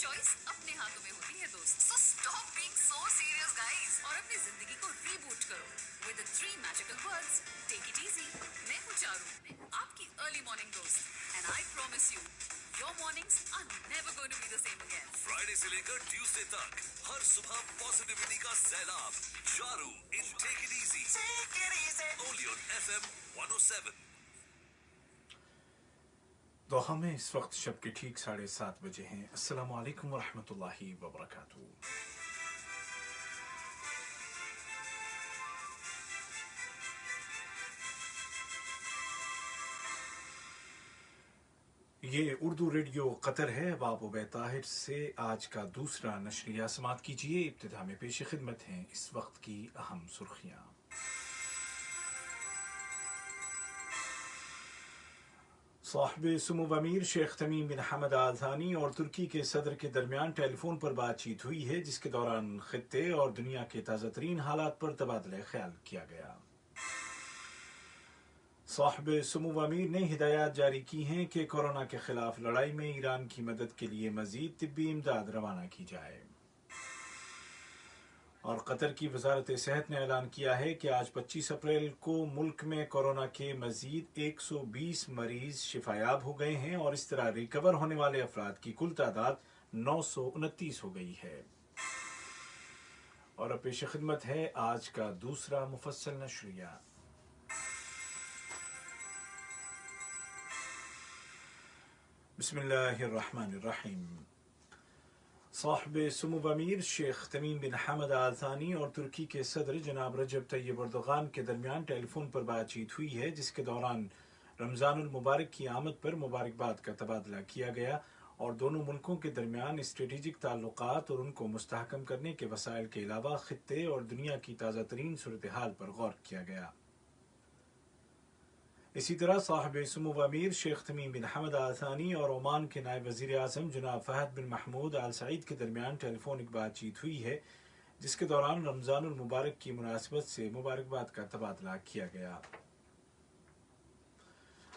Choice अपने हाथों में होती है दोस्त। So stop being so serious, guys. और अपनी जिंदगी को रीबूट करो with the 3 magical words. Take it easy. मैं हूँ चारू, आपकी early morning दोस्त, and I promise you, your mornings are never going to be the same again. Friday से लेकर ट्यूसडे तक हर सुबह पॉजिटिविटी का सैलाब। Charu in take it easy. Only on FM 107। Doha में इस वक्त शब के ठीक 7:30 बजे हैं। अस्सलाम वालेकुम वरहमतुल्लाहि वबरकातुहू। ये उर्दू रेडियो कतर है। अब आप उबैद ताहिर से आज का दूसरा नशरिया समात कीजिए। इब्तिदा में पेश खिदमत हैं इस वक्त की अहम सुर्खियाँ। साहिब सुमो अमीर शेख तमीम बिन हमद आल थानी और तुर्की के सदर के दरमियान टेलीफोन पर बातचीत हुई है, जिसके दौरान खित्ते और दुनिया के ताज़ा तरीन हालात पर तबादला ख्याल किया गया। साहिब सुमो अमीर ने हिदायत जारी की हैं कि कोरोना के खिलाफ लड़ाई में ईरान की मदद के लिए मजीद तिब्बी इमदाद रवाना की जाए। और कतर की वजारत सेहत ने ऐलान किया है कि आज 25 अप्रैल को मुल्क में कोरोना के मजीद 120 मरीज शिफायाब हो गए हैं और इस तरह रिकवर होने वाले अफराद की कुल तादाद 929 हो गई है। और अब पेश खिदमत है आज का दूसरा मुफस्सल नशरिया। बिस्मिल्लाहिर्रहमानिर्रहीम। साहिब सुमो अमीर शेख तमीम बिन हमद आल थानी और तुर्की के सदर जनाब रजब तैयब अर्दोगान के दरमियान टेलीफोन पर बातचीत हुई है, जिसके दौरान रमज़ानुल मुबारक की आमद पर मुबारकबाद का तबादला किया गया और दोनों मुल्कों के दरमियान स्ट्रेटेजिक ताल्लुकात और उनको मुस्तहकम करने के वसाइल के अलावा खित्ते और दुनिया की ताज़ा तरीन सूरत हाल पर गौर किया गया। इसी तरह साहिब सुमो अमीर शेख तमीम बिन हमद आल थानी और ओमान के नायब वज़ीर आज़म जनाब फहद बिन महमूद आल सईद के दरमियान टेलीफोनिक बातचीत हुई है, जिसके दौरान रमज़ानुल मुबारक की मुनासिबत से मुबारकबाद का तबादला किया गया।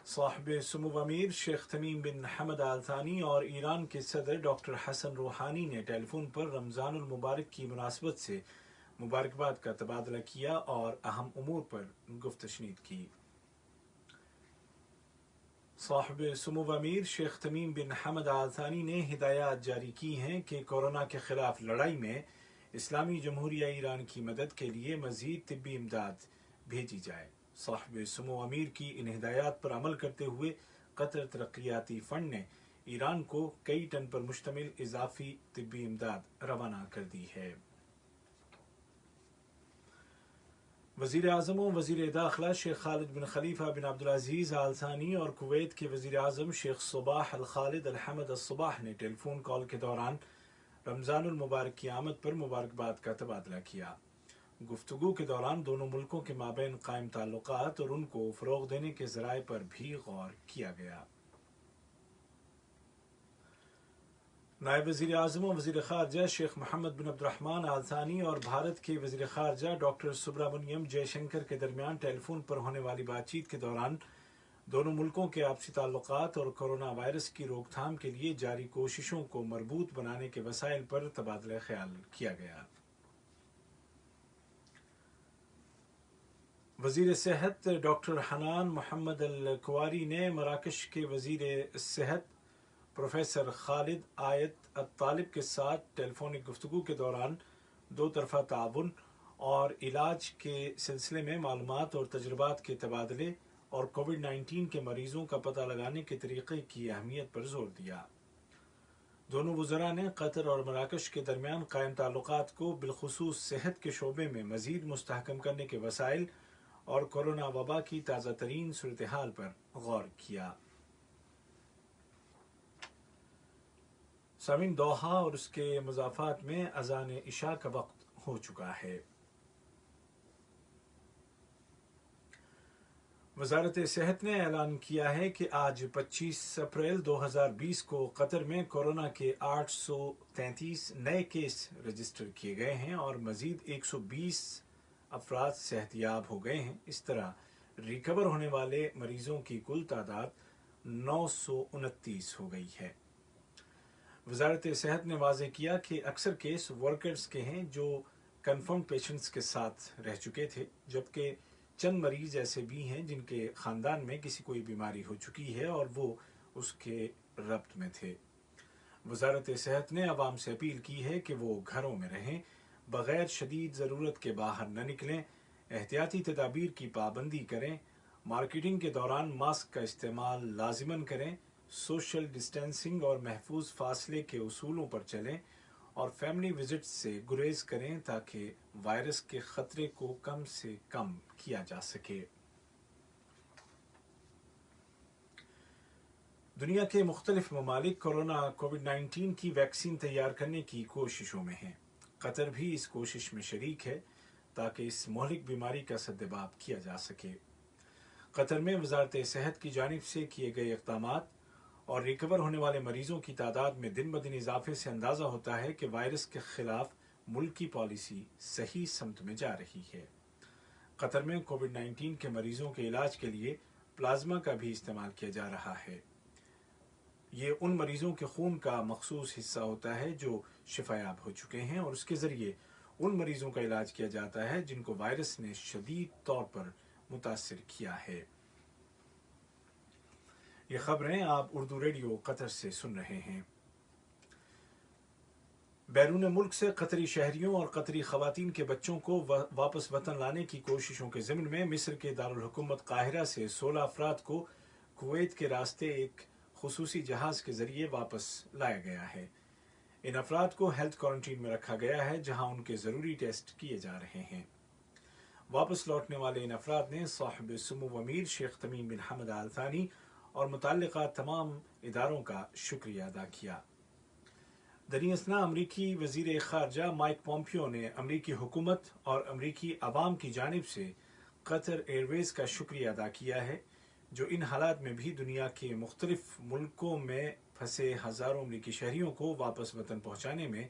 साहिब सुमो अमीर शेख तमीम बिन हमद आल थानी और ईरान के सदर डॉक्टर हसन रूहानी ने टेलीफोन पर रमज़ानुल मुबारक की मुनासिबत से मुबारकबाद का तबादला किया और अहम उमूर पर गुफ्तशनीद की। साहिब सुमो अमीर शेख तमीम बिन हमद आल थानी ने हिदायत जारी की हैं कि कोरोना के खिलाफ लड़ाई में इस्लामी जमहूरिया ईरान की मदद के लिए मजीद तिब्बी इमदाद भेजी जाए। साहिब सुमो अमीर की इन हिदायत पर अमल करते हुए कतर तरक्याती फंड ने ईरान को कई टन पर मुश्तमिल इजाफी तिब्बी इमदाद रवाना कर दी है। वज़ीर आज़म और वज़ीर दाखिला शेख खालिद बिन खलीफा बिन अब्दुल अज़ीज़ आल थानी और कुवैत के वज़ीर आज़म शेख सुबाह अल खालिद अल हमद अल सुबाह ने टेलीफोन कॉल के दौरान रमज़ानुल मुबारक की आमद पर मुबारकबाद का तबादला किया। गुफ्तगू के दौरान दोनों मुल्कों के माबैन कायम ताल्लुकात और उनको फ़रोग़ देने के ज़राए पर भी गौर किया गया। नायब वज़ीर आज़म और वज़ीर ख़ारजा शेख मोहम्मद बिन अब्दुर्रहमान आल थानी और भारत के वज़ीर ख़ारजा डॉक्टर सुब्रमण्यम जयशंकर के दरमियान टेलीफोन पर होने वाली बातचीत के दौरान दोनों मुल्कों के आपसी ताल्लुकात और कोरोना वायरस की रोकथाम के लिए जारी कोशिशों को मरबूत बनाने के वसाइल पर तबादला ख्याल किया गया। वज़ीर सेहत डॉक्टर हनान मोहम्मद अल कुवारी ने मराकश के वज़ीर सेहत प्रोफेसर खालिद आयत अत्तालिब के साथ टेलीफोनिक गुफ्तगू के दौरान दो तरफ़ा ताउन और इलाज के सिलसिले में मालूमात और तजुर्बात के तबादले और कोविड-19 के मरीज़ों का पता लगाने के तरीक़े की अहमियत पर ज़ोर दिया। दोनों वज़रा ने कतर और मराकश के दरमियान कायम ताल्लुकात को बिलखुसूस सेहत के शोबे में मज़ीद मुस्तहकम करने के वसाइल और कोरोना वबा की ताज़ा तरीन सूरत हाल पर गौर किया। सामीन, दोहा और उसके मज़ाफ़ात में अज़ान इशा का वक्त हो चुका है। वज़ारत सेहत ने ऐलान किया है कि आज 25 अप्रैल 2020 को कतर में कोरोना के 833 नए केस रजिस्टर किए गए हैं और मज़ीद 120 अफराद सेहतियाब हो गए हैं। इस तरह रिकवर होने वाले मरीजों की कुल तादाद 929 हो गई है। वजारत सेहत ने वाज़ेह किया कि अक्सर केस वर्कर्स के हैं जो कन्फर्म पेशेंट्स के साथ रह चुके थे, जबकि चंद मरीज ऐसे भी हैं जिनके ख़ानदान में किसी कोई बीमारी हो चुकी है और वो उसके रब्त में थे। वजारत सेहत ने अवाम से अपील की है कि वो घरों में रहें, बग़ैर शदीद ज़रूरत के बाहर न निकलें, एहतियाती तदाबीर की पाबंदी करें, मार्केटिंग के दौरान मास्क का इस्तेमाल लाजिमन करें, सोशल डिस्टेंसिंग और महफूज फासले के उसूलों पर चलें और फैमिली विजिट से गुरेज करें ताकि वायरस के ख़तरे को कम से कम किया जा सके। दुनिया के मुख्तलिफ ममालिक कोरोना कोविड-19 की वैक्सीन तैयार करने की कोशिशों में हैं। कतर भी इस कोशिश में शरीक है ताकि इस मोहलिक बीमारी का सद्देबाब किया जा सके। कतर में वजारत सेहत की जानिब से किए गए इक़दामात और रिकवर होने वाले मरीजों की तादाद में दिन ब दिन इजाफे से अंदाज़ा होता है कि वायरस के खिलाफ मुल्क की पॉलिसी सही समत में जा रही है। कतर में कोविड-19 के मरीजों के इलाज के लिए प्लाज्मा का भी इस्तेमाल किया जा रहा है। ये उन मरीजों के खून का मखसूस हिस्सा होता है जो शिफायाब हो चुके हैं और उसके ज़रिए उन मरीजों का इलाज किया जाता है जिनको वायरस ने शदीद तौर पर मुतासिर किया है। ये खबरें आप उर्दू रेडियो कतर से सुन रहे हैं। बैरून मुल्क से कतरी शहरियों और कतरी खवातीन के बच्चों को वापस वतन लाने की कोशिशों के ज़िम्न में मिस्र के दारुल हुकूमत काहिरा से 16 अफराद को कुवैत के रास्ते एक खुसूसी जहाज के जरिए वापस लाया गया है। इन अफराद को हेल्थ क्वारंटीन में रखा गया है जहां उनके ज़रूरी टेस्ट किए जा रहे हैं। वापस लौटने वाले इन अफराद ने साहिब सुमो अमीर शेख तमीम बिन हमद आल थानी और मुतल्लिका तमाम इदारों का शुक्रिया अदा किया। दरियासना अमरीकी वज़ीर ख़ारजा माइक पॉम्पियो ने अमरीकी हुकूमत और अमरीकी अवाम की जानिब से कतर एयरवेज़ का शुक्रिया अदा किया है जो इन हालात में भी दुनिया के मुख्तलिफ मुल्कों में फंसे हज़ारों अमरीकी शहरियों को वापस वतन पहुँचाने में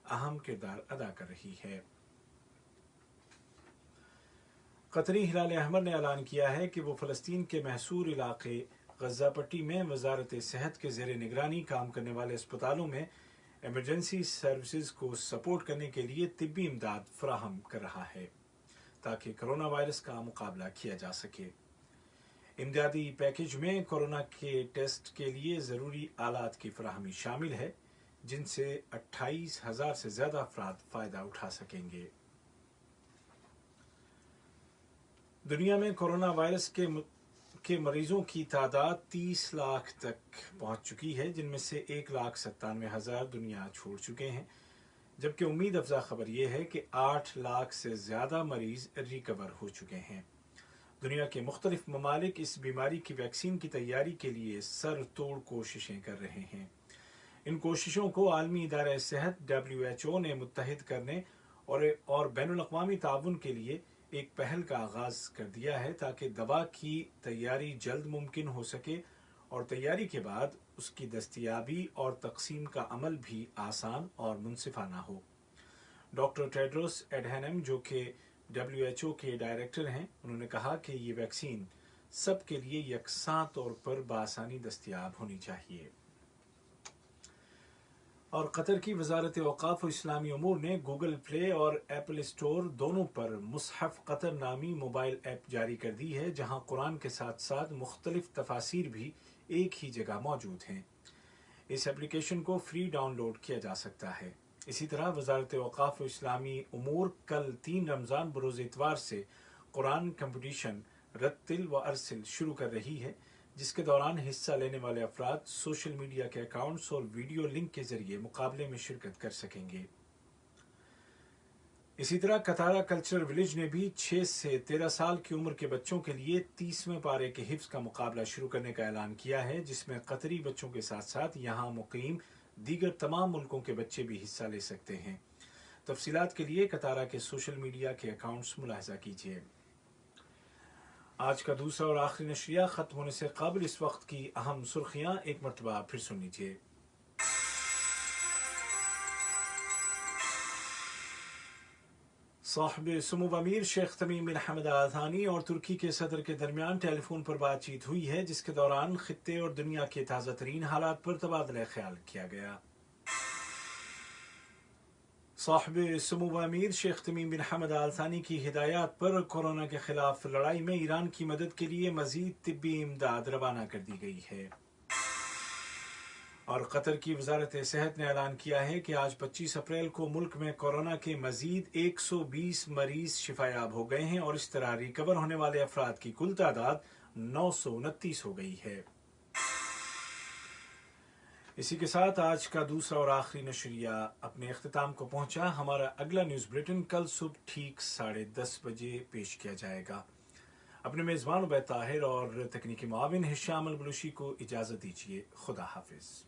अहम किरदार अदा कर रही है। कतरी हिलाल अहमर ने ऐलान किया है कि वो फ़लस्तीन के महसूर इलाके गज़ा पट्टी में वजारत सेहत के ज़ेर निगरानी काम करने वाले अस्पतालों में एमरजेंसी सर्विसेज को सपोर्ट करने के लिए तिब्बी इमदाद फराहम कर रहा है ताकि कोरोना वायरस का मुकाबला किया जा सके। इमदादी पैकेज में कोरोना के टेस्ट के लिए ज़रूरी आलात की फराहमी शामिल है जिनसे 28,000 से ज़्यादा अफराद फ़ायदा उठा सकेंगे। दुनिया में कोरोना वायरस के मरीजों की तादाद 30 लाख तक पहुंच चुकी है जिनमें से 1,97,000 दुनिया छोड़ चुके हैं, जबकि उम्मीद अफजा खबर यह है कि 8 लाख से ज़्यादा मरीज रिकवर हो चुके हैं। दुनिया के मुख्तलिफ ममालिक इस बीमारी की वैक्सीन की तैयारी के लिए सर तोड़ कोशिशें कर रहे हैं। इन कोशिशों को आलमी इदारा सेहत WHO ने मुत्तहिद करने और बैनुल अक़वामी ताउन के लिए एक पहल का आगाज़ कर दिया है ताकि दवा की तैयारी जल्द मुमकिन हो सके और तैयारी के बाद उसकी दस्तयाबी और तकसीम का अमल भी आसान और मुनसिफाना हो। डॉक्टर टेड्रोस एडहैनम जो कि WHO के डायरेक्टर हैं, उन्होंने कहा कि ये वैक्सीन सब के लिए यकसां तौर पर बआसानी दस्तयाब होनी चाहिए। और कतर की वजारत औक़ाफ़ व इस्लामी उमूर ने गूगल प्ले और एप्पल स्टोर दोनों पर मुसहफ़ कतर नामी मोबाइल ऐप जारी कर दी है जहां कुरान के साथ साथ मुख्तलिफ तफासिर भी एक ही जगह मौजूद हैं। इस एप्लीकेशन को फ्री डाउनलोड किया जा सकता है। इसी तरह वजारत औक़ाफ़ व इस्लामी उमूर कल 3 रमज़ान बरोज़ इतवार से कुरान कंपटीशन रत्तिल व अरसिल शुरू कर रही है जिसके दौरान हिस्सा लेने वाले अफराद सोशल मीडिया के अकाउंट्स और वीडियो लिंक के जरिए मुकाबले में शिरकत कर सकेंगे। इसी तरह कतारा कल्चरल विलेज ने भी 6 से 13 साल की उम्र के बच्चों के लिए 30वें पारे के हिफ्ज़ का मुकाबला शुरू करने का ऐलान किया है जिसमें कतरी बच्चों के साथ साथ यहाँ मुकीम दीगर तमाम मुल्कों के बच्चे भी हिस्सा ले सकते हैं। तफसीलात के लिए कतारा के सोशल मीडिया के अकाउंट्स मुलाहिजा कीजिए। आज का दूसरा और आखिरी नशरिया खत्म होने से कबल इस वक्त की अहम सुर्खियां एक मरतबा फिर सुन लीजिए। साहिब सुमो अमीर शेख तमीम बिन हमद आल थानी और तुर्की के सदर के दरमियान टेलीफोन पर बातचीत हुई है जिसके दौरान खित्ते और दुनिया के ताज़ा तरीन हालात पर तबादला ख्याल किया गया। साहिब समू अमीर शेख तमीम बिन हमद आल थानी की हिदायत पर कोरोना के खिलाफ लड़ाई में ईरान की मदद के लिए मजीद तिब्बी इमदाद रवाना कर दी गई है। और कतर की वजारत सेहत ने ऐलान किया है कि आज 25 अप्रैल को मुल्क में कोरोना के मजीद 120 मरीज शिफायाब हो गए हैं और इस तरह रिकवर होने वाले अफराद की कुल तादाद 929 हो गई है। इसी के साथ आज का दूसरा और आखिरी नशरिया अपने इख्तिताम को पहुंचा। हमारा अगला न्यूज़ बुलेटिन कल सुबह ठीक 10:30 बजे पेश किया जाएगा। अपने मेज़बान उबैद ताहिर और तकनीकी मुआविन हिशाम अल बलूशी को इजाज़त दीजिए। खुदा हाफिज।